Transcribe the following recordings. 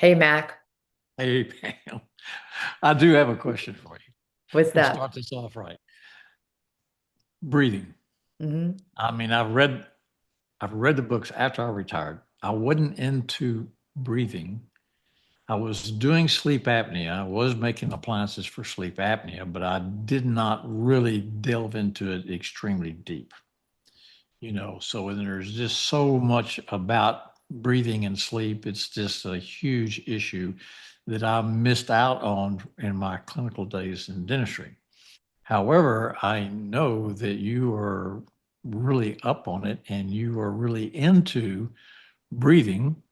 Hey Mac, Hey, Pam. I do have a question for you. what's We'll that? start this off right. Breathing. Hmm. I mean, I've read the books after I retired. I wasn't into breathing. I was doing sleep apnea. I was making appliances for sleep apnea, but I did not really delve into it extremely deep. So there's just so much about breathing and sleep. It's just a huge issue that I missed out on in my clinical days in dentistry. However, I know that you are really up on it and you are really into breathing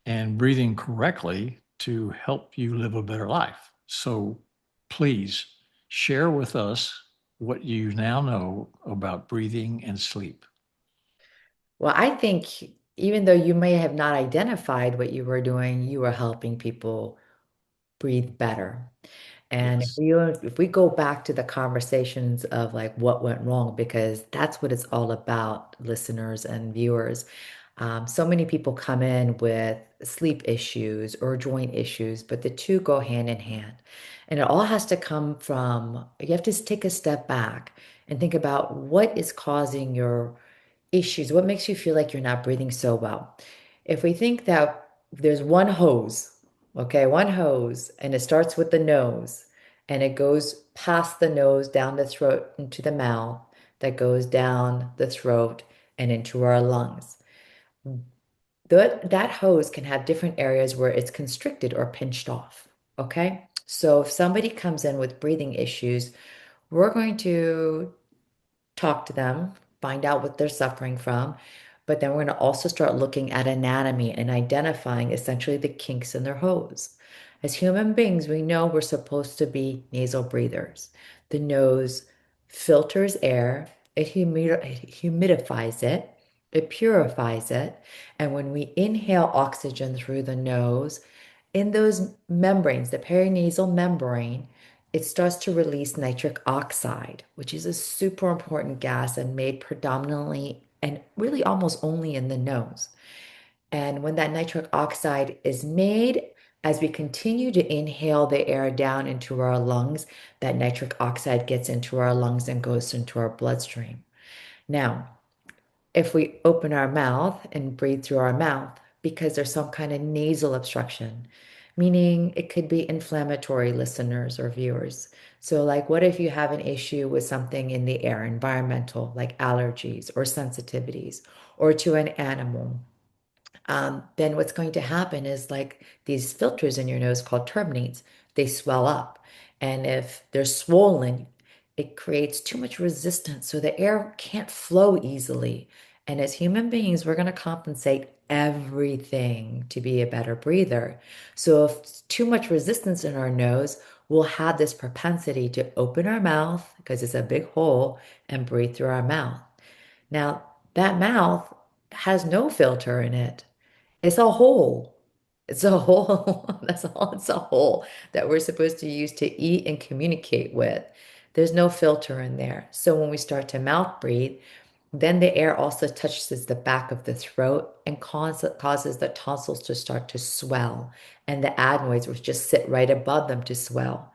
and breathing correctly to help you live a better life. So please share with us what you now know about breathing and sleep. Well, I think even though you may have not identified what you were doing, you were helping people breathe better. And Yes. if we go back to the conversations of like what went wrong, because that's what it's all about, listeners and viewers. So many people come in with sleep issues or joint issues, but the two go hand in hand. And it all has to come from, you have to take a step back and think about what is causing your issues. What makes you feel like you're not breathing so well? If we think that there's one hose, okay, one hose, and it starts with the nose and it goes past the nose, down the throat, into the mouth, that goes down the throat and into our lungs. That hose can have different areas where it's constricted or pinched off. Okay. So if somebody comes in with breathing issues, we're going to talk to them, find out what they're suffering from. But then we're going to also start looking at anatomy and identifying essentially the kinks in their hose. As human beings, we know we're supposed to be nasal breathers. The nose filters air, it humidifies it, it purifies it. And when we inhale oxygen through the nose, in those membranes, the paranasal membrane, it starts to release nitric oxide, which is a super important gas and made predominantly and really almost only in the nose. And when that nitric oxide is made, as we continue to inhale the air down into our lungs, that nitric oxide gets into our lungs and goes into our bloodstream. Now, if we open our mouth and breathe through our mouth because there's some kind of nasal obstruction, meaning it could be inflammatory, listeners or viewers. So, like, what if you have an issue with something in the air, environmental, like allergies or sensitivities, or to an animal? Then what's going to happen is like these filters in your nose called turbinates, they swell up. And if they're swollen, it creates too much resistance. So the air can't flow easily. And as human beings, we're going to compensate everything to be a better breather. So if too much resistance in our nose, we'll have this propensity to open our mouth because it's a big hole and breathe through our mouth. Now, that mouth has no filter in it. It's a hole. It's a hole. That's all. It's a hole that we're supposed to use to eat and communicate with. There's no filter in there. So when we start to mouth breathe, then the air also touches the back of the throat and causes the tonsils to start to swell and the adenoids, which just sit right above them, to swell.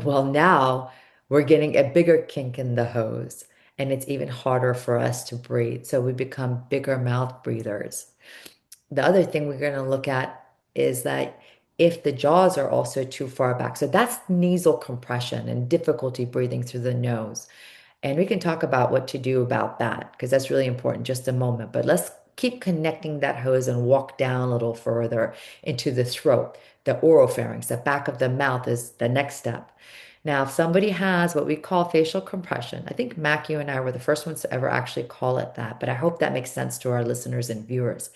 Well, now we're getting a bigger kink in the hose, and it's even harder for us to breathe. So we become bigger mouth breathers. The other thing we're going to look at is that if the jaws are also too far back, so that's nasal compression and difficulty breathing through the nose. And we can talk about what to do about that because that's really important just a moment. But let's keep connecting that hose and walk down a little further into the throat. The oropharynx, the back of the mouth, is the next step. Now, if somebody has what we call facial compression, I think Mac, you and I were the first ones to ever actually call it that, but I hope that makes sense to our listeners and viewers.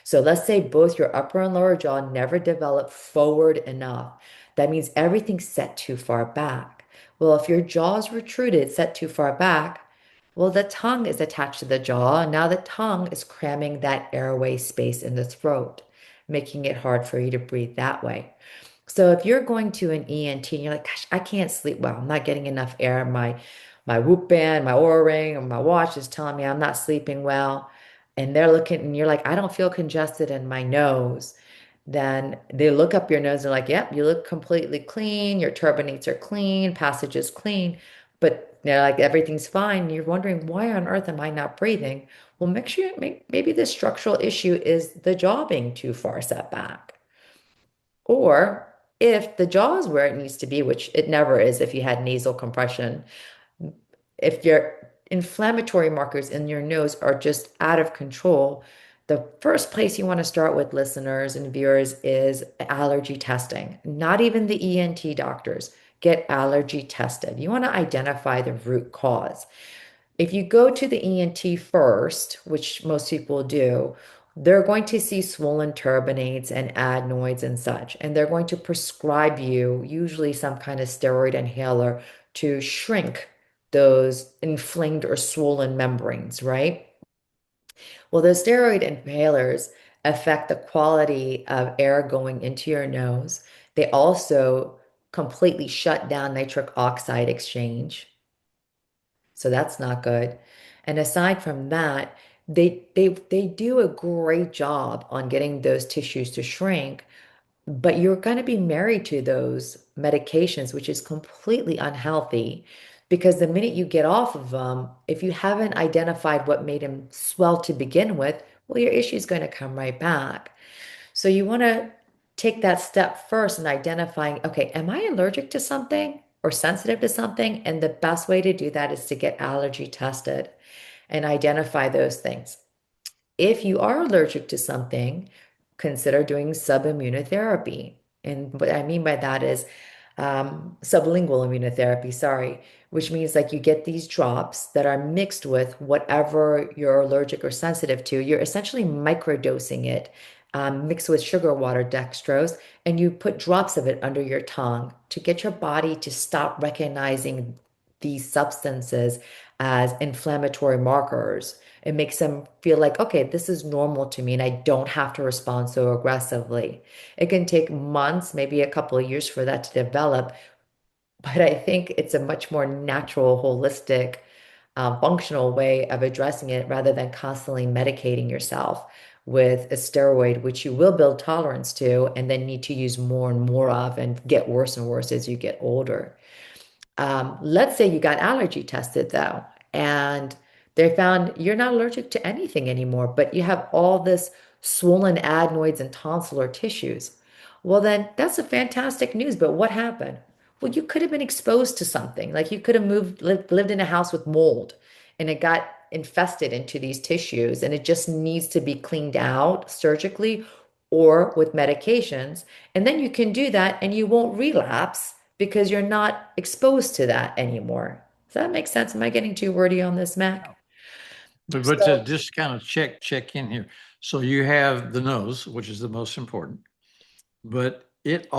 So let's say both your upper and lower jaw never develop forward enough. That means everything's set too far back. Well, if your jaw's protruded, set too far back, well, the tongue is attached to the jaw, and now the tongue is cramming that airway space in the throat, making it hard for you to breathe that way. So if you're going to an ENT and you're like, gosh, I can't sleep well. I'm not getting enough air. My whoop band, my Oura ring, or my watch is telling me I'm not sleeping well. And they're looking and you're like, I don't feel congested in my nose. then they look up your nose and like, yep, you look completely clean. Your turbinates are clean, passage is clean, but they're like, everything's fine. You're wondering, why on earth am I not breathing? Well, make sure, maybe the structural issue is the jaw being too far set back. Or if the jaw is where it needs to be, which it never is if you had nasal compression, if your inflammatory markers in your nose are just out of control, the first place you want to start with, listeners and viewers, is allergy testing. Not even the ENT doctors. Get allergy tested. You want to identify the root cause. If you go to the ENT first, which most people do, they're going to see swollen turbinates and adenoids and such, and they're going to prescribe you usually some kind of steroid inhaler to shrink those inflamed or swollen membranes, right? Well, those steroid inhalers affect the quality of air going into your nose. They also completely shut down nitric oxide exchange. So that's not good. And aside from that, they do a great job on getting those tissues to shrink, but you're going to be married to those medications, which is completely unhealthy because the minute you get off of them, if you haven't identified what made them swell to begin with, well, your issue is going to come right back. So you want to take that step first in identifying, okay, am I allergic to something or sensitive to something? And the best way to do that is to get allergy tested and identify those things. If you are allergic to something, consider doing subimmunotherapy. And what I mean by that is sublingual immunotherapy, sorry, which means like you get these drops that are mixed with whatever you're allergic or sensitive to. You're essentially microdosing it, mixed with sugar water dextrose, and you put drops of it under your tongue to get your body to stop recognizing these substances as inflammatory markers. It makes them feel like, okay, this is normal to me and I don't have to respond so aggressively. It can take months, maybe a couple of years for that to develop, but I think it's a much more natural, holistic, functional way of addressing it rather than constantly medicating yourself with a steroid, which you will build tolerance to and then need to use more and more of and get worse and worse as you get older. Let's say you got allergy tested though, and they found you're not allergic to anything anymore, but you have all this swollen adenoids and tonsillar tissues. Well, then that's a fantastic news. But what happened? Well, you could have been exposed to something. Like you could have lived in a house with mold and it got infested into these tissues and it just needs to be cleaned out surgically or with medications. And then you can do that and you won't relapse because you're not exposed to that anymore. Does that make sense? Am I getting too wordy on this, Mac? But to So just kind of check in here. So you have the nose, which is the most important, but it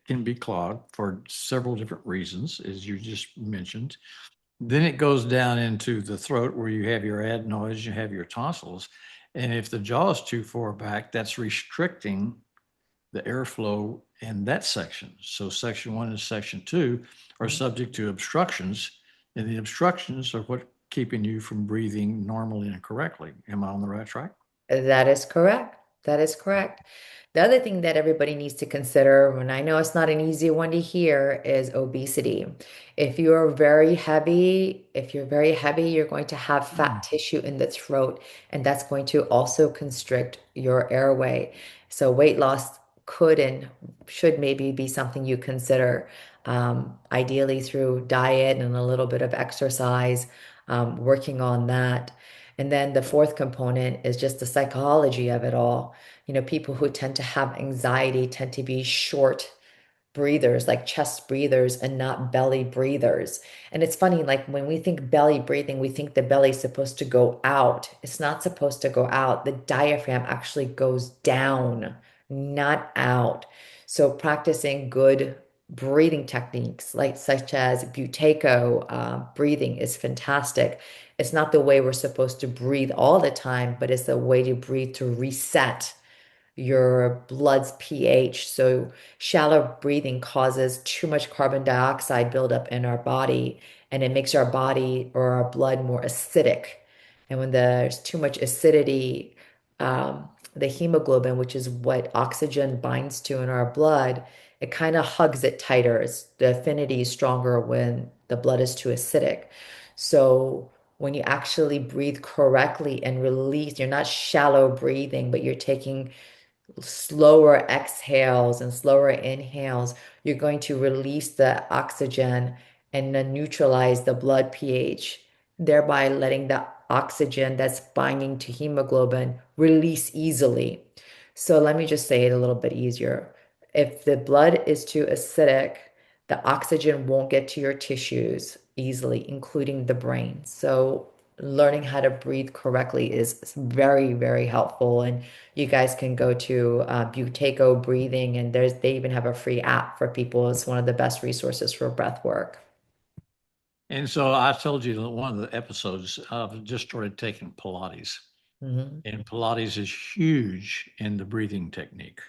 can be clogged for several different reasons, as you just mentioned. Then it goes down into the throat where you have your adenoids, you have your tonsils. And if the jaw is too far back, that's restricting the airflow in that section. So section one and section two are subject to obstructions, and the obstructions are what keeping you from breathing normally and correctly. Am I on the right track? that is correct. That is correct. The other thing that everybody needs to consider, and I know it's not an easy one to hear, is obesity. If you're very heavy, you're going to have fat Mm. tissue in the throat, and that's going to also constrict your airway. So weight loss could and should maybe be something you consider, ideally through diet and a little bit of exercise, working on that. And then the fourth component is just the psychology of it all. You know, people who tend to have anxiety tend to be short breathers, like chest breathers and not belly breathers. And it's funny, like when we think belly breathing, we think the belly's supposed to go out. It's not supposed to go out. The diaphragm actually goes down, not out. So practicing good breathing techniques, like such as Buteyko breathing, is fantastic. It's not the way we're supposed to breathe all the time, but it's the way to breathe to reset your blood's pH. So shallow breathing causes too much carbon dioxide buildup in our body, and it makes our body or our blood more acidic. And when there's too much acidity, the hemoglobin, which is what oxygen binds to in our blood, it kind of hugs it tighter. The affinity is stronger when the blood is too acidic. So when you actually breathe correctly and release, you're not shallow breathing, but you're taking slower exhales and slower inhales, you're going to release the oxygen and then neutralize the blood pH, thereby letting the oxygen that's binding to hemoglobin release easily. So let me just say it a little bit easier. If the blood is too acidic, the oxygen won't get to your tissues easily, including the brain. So learning how to breathe correctly is very, very helpful. And you guys can go to Buteyko Breathing, and they even have a free app for people. It's one of the best resources for breath work. And so I told you that one of the episodes, I've just started taking Pilates, Hmm. and Pilates is huge in the breathing technique.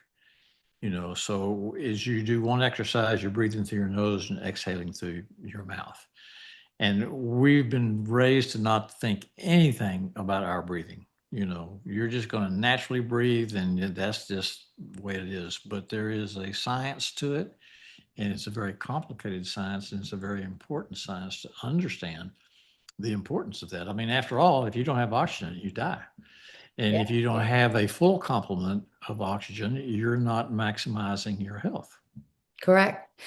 So as you do one exercise, you're breathing through your nose and exhaling through your mouth. And we've been raised to not think anything about our breathing. You're just going to naturally breathe, and that's just the way it is. But there is a science to it, and it's a very complicated science, and it's a very important science to understand the importance of that. I mean, after all, if you don't have oxygen, you die. And Yeah, if you don't have a full complement of oxygen, you're not maximizing your health. correct.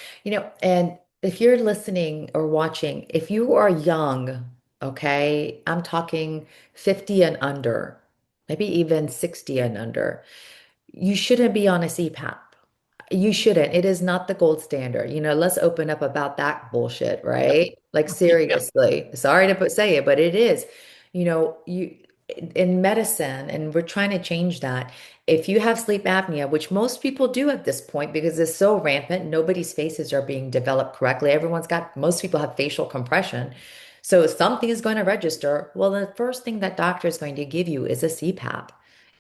And if you're listening or watching, if you are young, okay, I'm talking 50 and under, maybe even 60 and under, you shouldn't be on a CPAP. You shouldn't. It is not the gold standard. Let's open up about that bullshit, right? Like Yeah. seriously. Sorry to say it, but it is. You in medicine, and we're trying to change that. If you have sleep apnea, which most people do at this point because it's so rampant, nobody's faces are being developed correctly. Most people have facial compression. So if something is going to register, well, the first thing that doctor is going to give you is a CPAP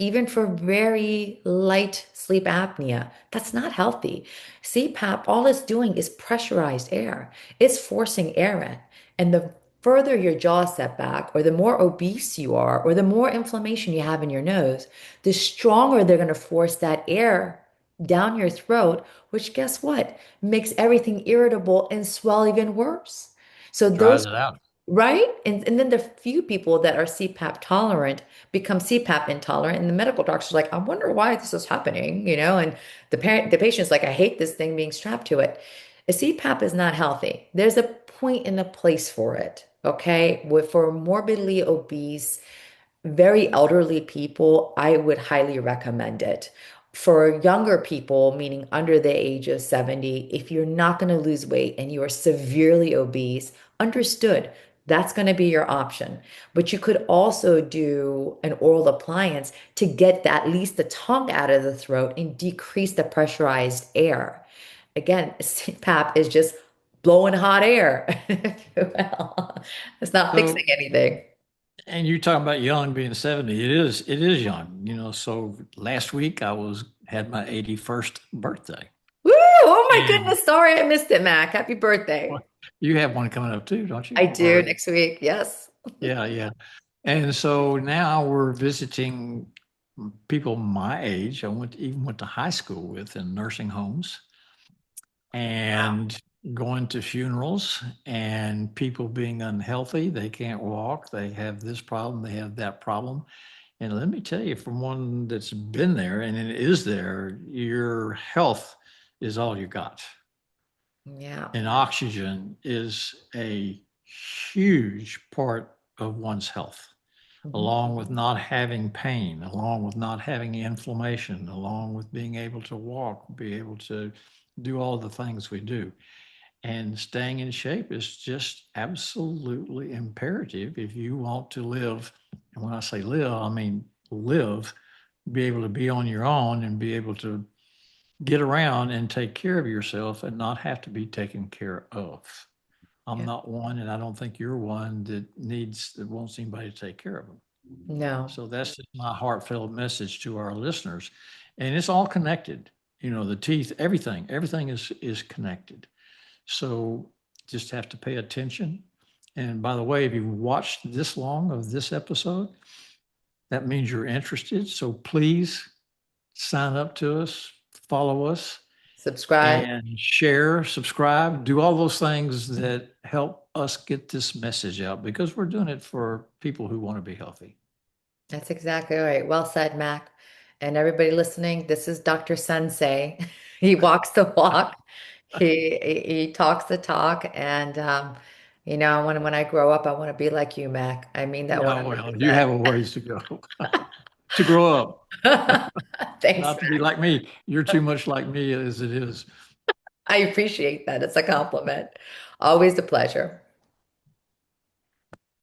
even for very light sleep apnea. That's not healthy. CPAP, all it's doing is pressurized air. It's forcing air in. And the further your jaw set back, or the more obese you are, or the more inflammation you have in your nose, the stronger they're going to force that air down your throat, which guess what? Makes everything irritable and swell even worse. So Dries those it out. Right? And then the few people that are CPAP tolerant become CPAP intolerant, and the medical doctor's like, I wonder why this is happening, and the patient's like, I hate this thing being strapped to it. A CPAP is not healthy. There's a point and a place for it, okay? For morbidly obese, very elderly people, I would highly recommend it. For younger people, meaning under the age of 70, if you're not going to lose weight and you are severely obese, understood, that's going to be your option. But you could also do an oral appliance to get at least the tongue out of the throat and decrease the pressurized air. Again, CPAP is just blowing hot air, if you will. It's not fixing So, anything. and you talking about young being 70, it is young, so last week had my 81st birthday. Woo! Oh my And goodness. Sorry I missed it, Mac. Happy birthday. well, you have one coming up too, don't you? I do Or next week. Yes. yeah, yeah. And so now we're visiting people my age. Even went to high school with in nursing homes and going to funerals and people being unhealthy. They can't walk. They have this problem. They have that problem. And let me tell you, from one that's been there and it is there, your health is all you got. Yeah. And oxygen is a huge part of one's health, Mhm. along with not having pain, along with not having inflammation, along with being able to walk, be able to do all the things we do. And staying in shape is just absolutely imperative if you want to live. And when I say live, I mean live, be able to be on your own and be able to get around and take care of yourself and not have to be taken care of. I'm Yeah. not one, and I don't think you're one that wants anybody to take care of them. No. So that's just my heartfelt message to our listeners. And it's all connected. The teeth, everything is connected. So just have to pay attention. And by the way, if you've watched this long of this episode, That means you're interested. So please sign up to us, follow us, Subscribe. and share, subscribe, do all those things that help us get this message out because we're doing it for people who want to be healthy. That's exactly right. Well said, Mac. And everybody listening, this is Dr. Sensei. He walks the walk. He talks the talk. And I want when I grow up, I want to be like you, Mac. I mean that Yeah, well, you have a ways to go to grow up, 100%. Thanks, not to be Mac. like me. You're too much like me as it is. I appreciate that. It's a compliment. Always a pleasure.